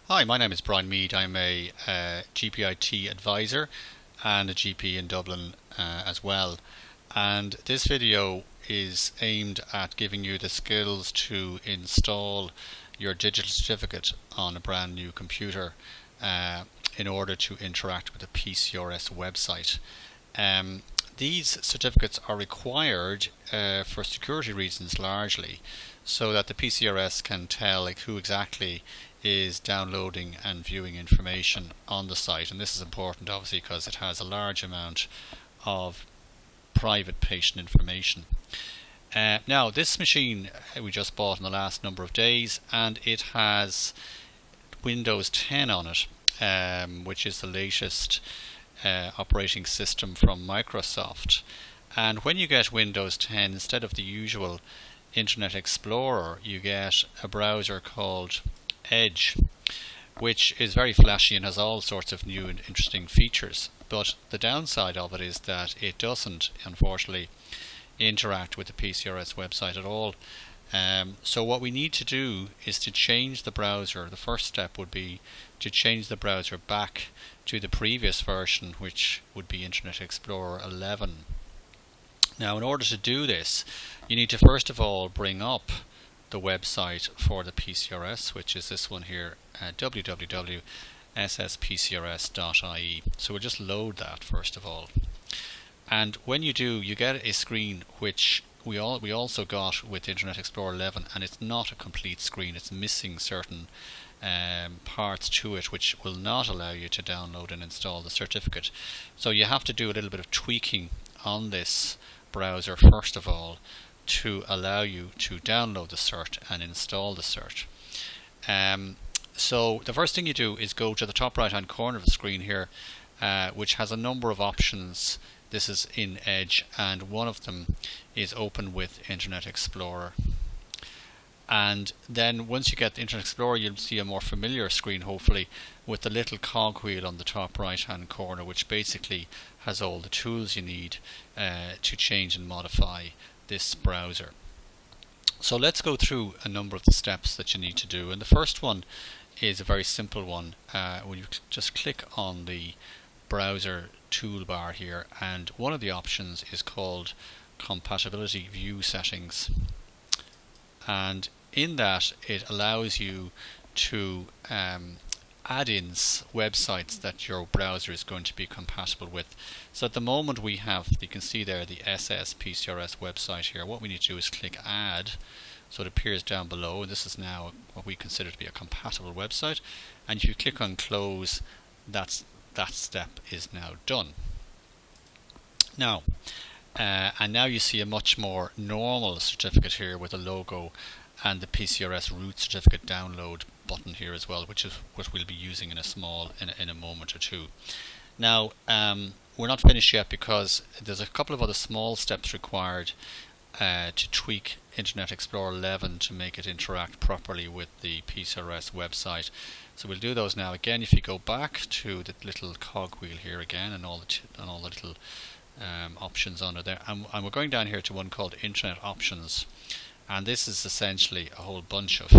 Hi, my name is Brian Mead. I'm a GPIT advisor and a GP in Dublin as well. And this video is aimed at giving you the skills to install your digital certificate on a brand new computer in order to interact with the PCRS website. These certificates are required for security reasons largely, so that the PCRS can tell who exactly is downloading and viewing information on the site. And this is important obviously because it has a large amount of private patient information. Now this machine we just bought in the last number of days, and it has Windows 10 on it, which is the latest operating system from Microsoft. And when you get Windows 10, instead of the usual Internet Explorer, you get a browser called Edge, which is very flashy and has all sorts of new and interesting features. But the downside of it is that it doesn't, unfortunately, interact with the PCRS website at all. So what we need to do is to change the browser. The first step would be to change the browser back to the previous version, which would be Internet Explorer 11. Now, in order to do this, you need to first of all bring up the website for the PCRS, which is this one here, www.sspcrs.ie. So we'll just load that first of all. And when you do, you get a screen which we also got with Internet Explorer 11, and it's not a complete screen. It's missing certain parts to it which will not allow you to download and install the certificate. So you have to do a little bit of tweaking on this browser first of all to allow you to download the cert and install the cert. So the first thing you do is go to the top right hand corner of the screen here, which has a number of options. This is in Edge, and one of them is open with Internet Explorer. And then once you get the Internet Explorer, you'll see a more familiar screen, hopefully, with the little cogwheel on the top right hand corner, which basically has all the tools you need to change and modify this browser. So let's go through a number of the steps that you need to do. And the first one is a very simple one. When you just click on the browser toolbar here, and one of the options is called Compatibility View Settings. And in that, it allows you to add in websites that your browser is going to be compatible with. So at the moment we have, you can see there, the SSPCRS website here. What we need to do is click Add, so it appears down below. And this is now what we consider to be a compatible website. And if you click on Close, that step is now done. Now, and now you see a much more normal certificate here with a logo and the PCRS root certificate download button here as well, which is what we'll be using in a moment or two. Now, we're not finished yet because there's a couple of other small steps required to tweak Internet Explorer 11 to make it interact properly with the PCRS website. So we'll do those now. Again, if you go back to the little cogwheel here again and all the little options under there, and we're going down here to one called Internet Options, and this is essentially a whole bunch of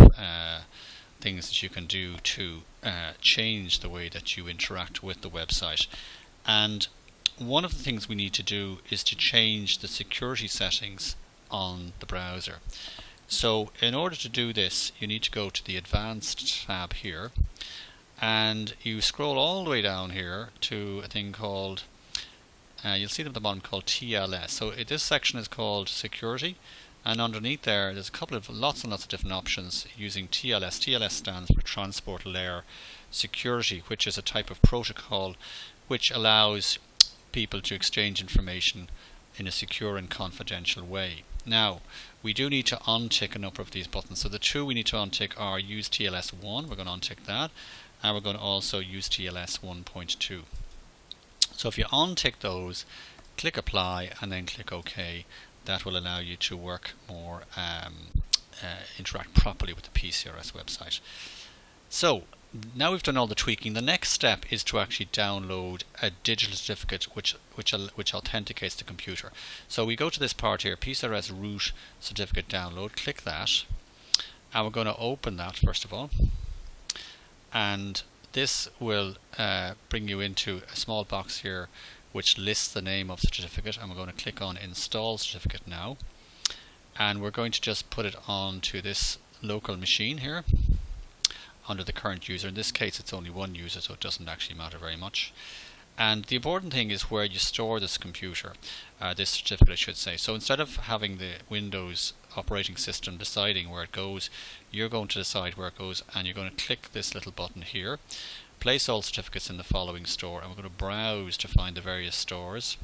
things that you can do to change the way that you interact with the website. And one of the things we need to do is to change the security settings on the browser. So in order to do this, you need to go to the Advanced tab here, and you scroll all the way down here to a thing called you'll see them at the bottom called TLS. So this section is called Security, and underneath there's a couple of lots and lots of different options using TLS. TLS stands for Transport Layer Security, which is a type of protocol which allows people to exchange information in a secure and confidential way. Now, we do need to untick a number of these buttons. So the two we need to untick are Use TLS 1, we're going to untick that, and we're going to also use TLS 1.2. So if you untick those, click Apply and then click OK. That will allow you to work more, interact properly with the PCRS website. So now we've done all the tweaking. The next step is to actually download a digital certificate which authenticates the computer. So we go to this part here, PCRS root certificate download. Click that, and we're going to open that first of all. and this will bring you into a small box here which lists the name of the certificate, and we're going to click on Install Certificate now, and we're going to just put it onto this local machine here under the current user. In this case it's only one user, so it doesn't actually matter very much. And the important thing is where you store this computer, this certificate I should say. So instead of having the Windows operating system deciding where it goes, you're going to decide where it goes, and you're going to click this little button here, place all certificates in the following store, and we're going to browse to find the various stores.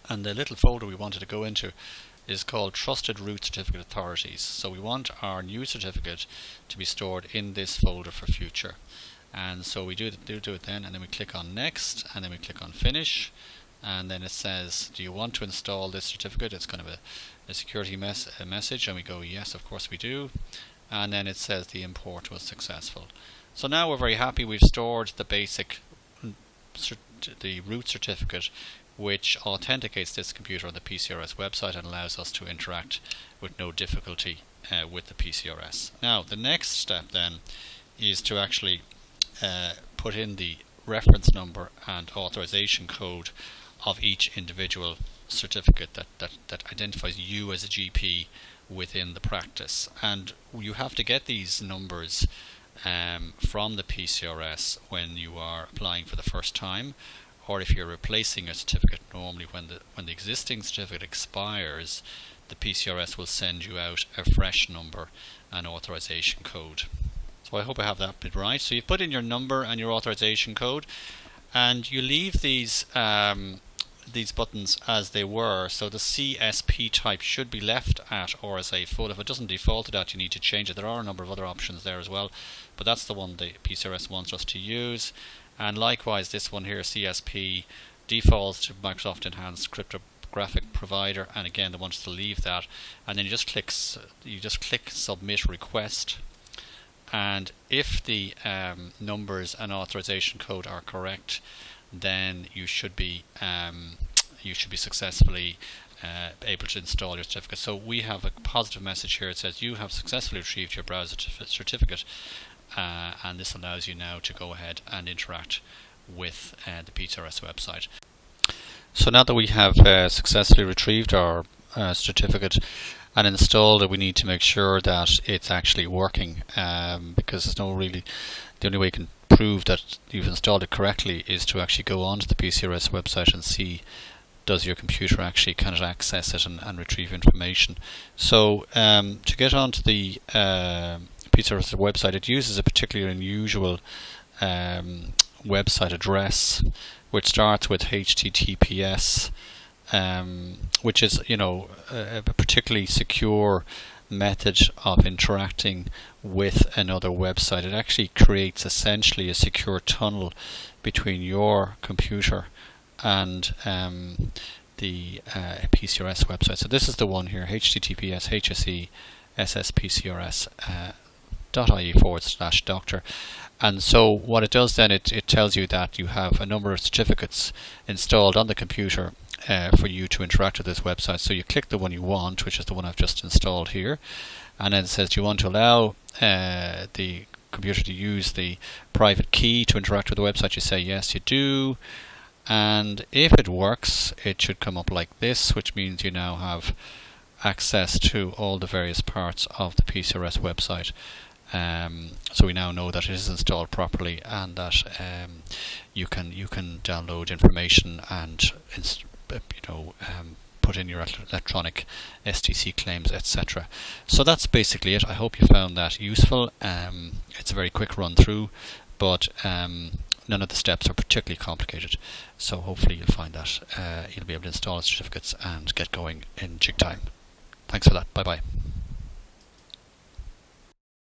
And the little folder we wanted to go into is called Trusted Root Certificate Authorities. So we want our new certificate to be stored in this folder for future. And so we do it then, and then we click on Next, and then we click on Finish, and then it says, do you want to install this certificate? It's kind of a security message, and we go yes, of course we do, and then it says the import was successful. So now we're very happy. We've stored the basic the root certificate, which authenticates this computer on the PCRS website and allows us to interact with no difficulty with the PCRS. Now the next step then is to actually put in the reference number and authorization code of each individual certificate that identifies you as a GP within the practice. And you have to get these numbers from the PCRS when you are applying for the first time, or if you're replacing a certificate. Normally when the existing certificate expires, the PCRS will send you out a fresh number and authorization code. So I hope I have that bit right. So you put in your number and your authorization code, and you leave these buttons as they were. So the CSP type should be left at RSA full. If it doesn't default to that, you need to change it. There are a number of other options there as well, but that's the one the PCRS wants us to use. And likewise, this one here, CSP, defaults to Microsoft Enhanced Cryptographic Provider, and again they want us to leave that. And then you just click Submit Request. And if the numbers and authorization code are correct, then you should be successfully able to install your certificate. So we have a positive message here. It says you have successfully retrieved your browser certificate, and this allows you now to go ahead and interact with the PCRS website. So now that we have successfully retrieved our certificate and installed it, we need to make sure that it's actually working, because there's no really, the only way you can prove that you've installed it correctly is to actually go onto the PCRS website and see, does your computer actually kind of access it and retrieve information. So to get onto the PCRS website, it uses a particularly unusual website address which starts with HTTPS, which is, you know, a particularly secure method of interacting with another website. It actually creates essentially a secure tunnel between your computer and the PCRS website. So this is the one here, HTTPS HSE ssPCRS.ie/doctor. And so what it does then, it tells you that you have a number of certificates installed on the computer for you to interact with this website. So you click the one you want, which is the one I've just installed here, and then it says, do you want to allow the computer to use the private key to interact with the website? You say yes, you do. And if it works, it should come up like this, which means you now have access to all the various parts of the PCRS website. So we now know that it is installed properly, and that you can download information and put in your electronic STC claims, etc. So that's basically it. I hope you found that useful. It's a very quick run through, but none of the steps are particularly complicated. So hopefully you'll find that you'll be able to install certificates and get going in jig time. Thanks for that. Bye bye.